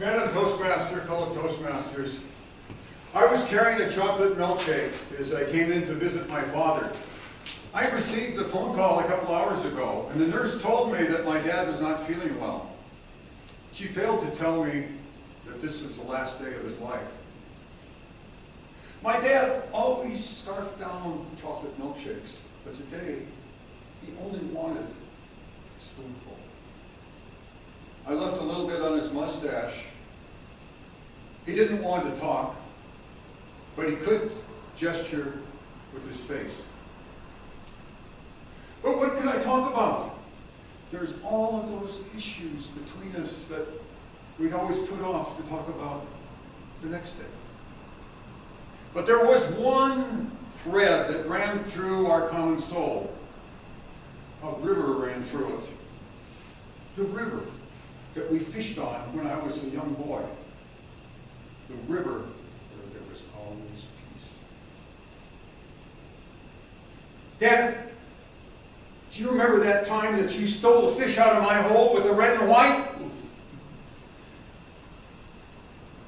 Madam Toastmaster, fellow Toastmasters, I was carrying a chocolate milkshake as I came in to visit my father. I received a phone call a couple hours ago, and the nurse told me that my dad was not feeling well. She failed to tell me that this was the last day of his life. My dad always scarfed down chocolate milkshakes, but today he only wanted a spoonful. I left a little bit on his mustache. He didn't want to talk, but he could gesture with his face. But what could I talk about? There's all of those issues between us that we'd always put off to talk about the next day. But there was one thread that ran through our common soul. A river ran through it. The river that we fished on when I was a young boy. The river where there was always peace. Dad, do you remember that time that you stole a fish out of my hole with the red and white?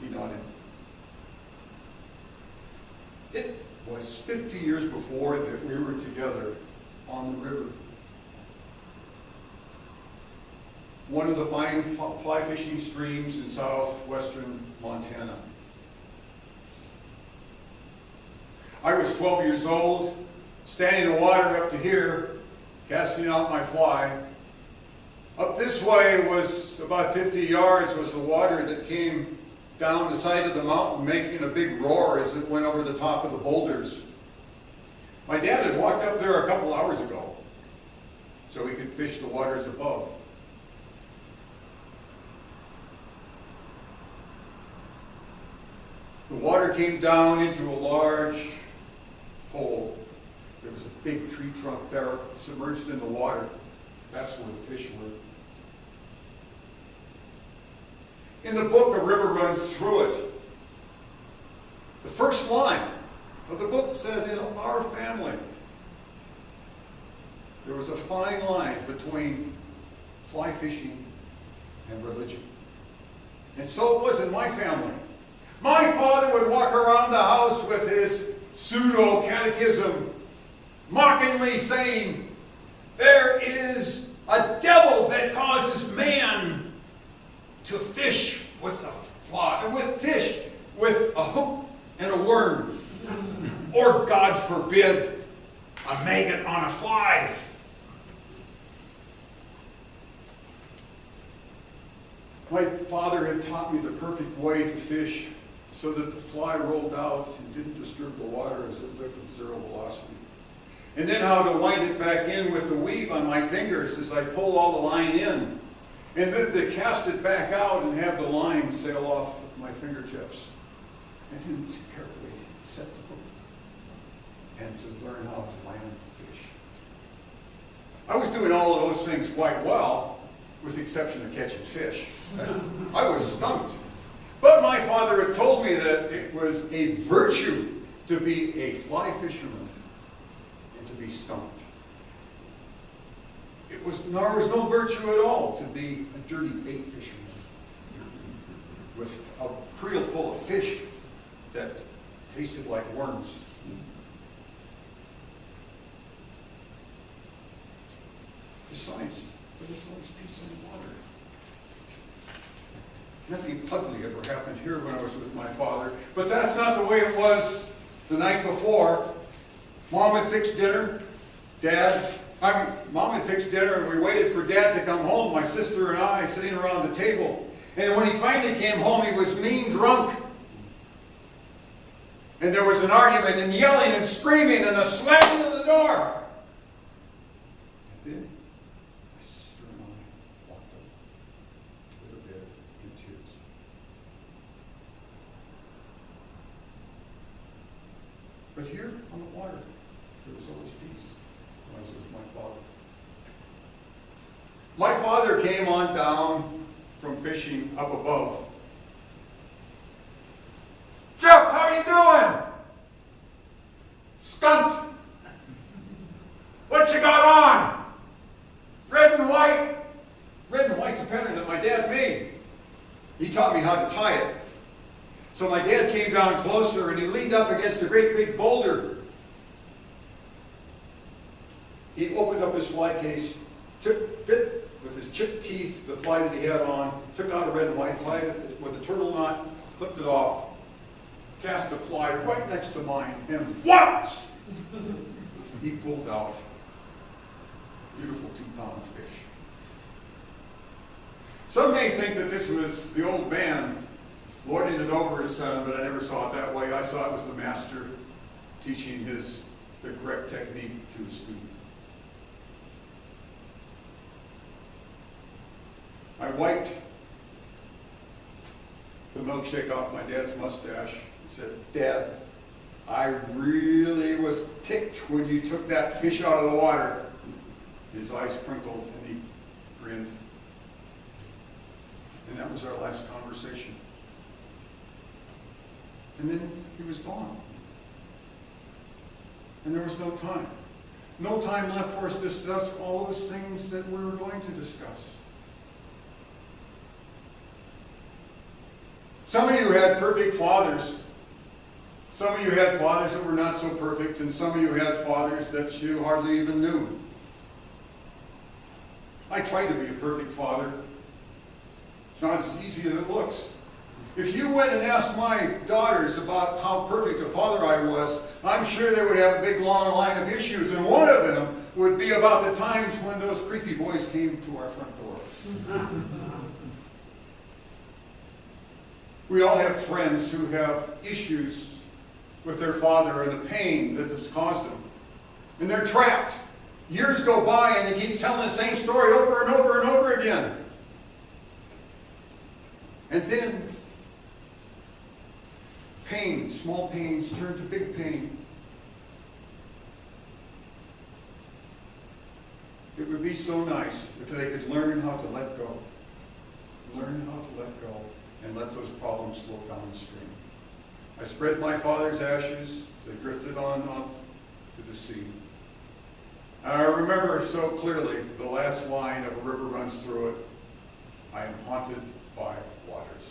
He nodded. It was 50 years before that we were together on the river. One of the fine fly fishing streams in southwestern Montana. I was 12 years old, standing in the water up to here, casting out my fly. Up this way was about 50 yards was the water that came down the side of the mountain, making a big roar as it went over the top of the boulders. My dad had walked up there a couple hours ago, so he could fish the waters above. The water came down into a large hole. There was a big tree trunk there submerged in the water. That's where the fish were. In the book, a river runs through it. The first line of the book says, in our family, there was a fine line between fly fishing and religion. And so it was in my family. My father would walk around the house with his pseudo-catechism, mockingly saying, there is a devil that causes man to fish with a fly, with a hook and a worm, or God forbid, a maggot on a fly. My father had taught me the perfect way to fish so that the fly rolled out and didn't disturb the water as it lived with zero velocity. And then how to wind it back in with the weave on my fingers as I pull all the line in. And then to cast it back out and have the line sail off of my fingertips. And then to carefully set the hook and to learn how to land the fish. I was doing all of those things quite well, with the exception of catching fish. I was stumped. But my father had told me that it was a virtue to be a fly fisherman and to be stumped. There was no virtue at all to be a dirty bait fisherman with a creel full of fish that tasted like worms. Besides, there was always peace in the water. Nothing ugly ever happened here when I was with my father, but that's not the way it was the night before. Mom had fixed dinner. Mom had fixed dinner, and we waited for Dad to come home, my sister and I sitting around the table. And when he finally came home, he was mean drunk. And there was an argument and yelling and screaming and a slamming of the door. And then my sister and I walked up to the bed in tears. But here on the water, there was always peace when I was with my father. My father came on down from fishing up above. Geoff, how are you doing? Stumped. What you got on? Red and white? Red and white's a pattern that my dad made. He taught me how to tie it. So my dad came down closer and he leaned up against a great big boulder. He opened up his fly case, bit with his chipped teeth the fly that he had on, took out a red and white, tied it with a turtle knot, clipped it off, cast a fly right next to mine, and what? He pulled out a beautiful 2-pound fish. Some may think that this was the old man lording it over his son, but I never saw it that way. I saw it was the master teaching the correct technique to his student. I wiped the milkshake off my dad's mustache and said, "Dad, I really was ticked when you took that fish out of the water." His eyes crinkled and he grinned. And that was our last conversation. And then he was gone. And there was no time. No time left for us to discuss all those things that we were going to discuss. Some of you had perfect fathers. Some of you had fathers that were not so perfect, and some of you had fathers that you hardly even knew. I tried to be a perfect father. It's not as easy as it looks. If you went and asked my daughters about how perfect a father I was, I'm sure they would have a big long line of issues, and one of them would be about the times when those creepy boys came to our front door. We all have friends who have issues with their father and the pain that it's caused them. And they're trapped. Years go by and they keep telling the same story over and over and over again. And then pain, small pains turn to big pain. It would be so nice if they could learn how to let go. Learn how to let go and let those problems flow downstream. I spread my father's ashes. They drifted on up to the sea. And I remember so clearly the last line of "A river runs through it. I am haunted by waters."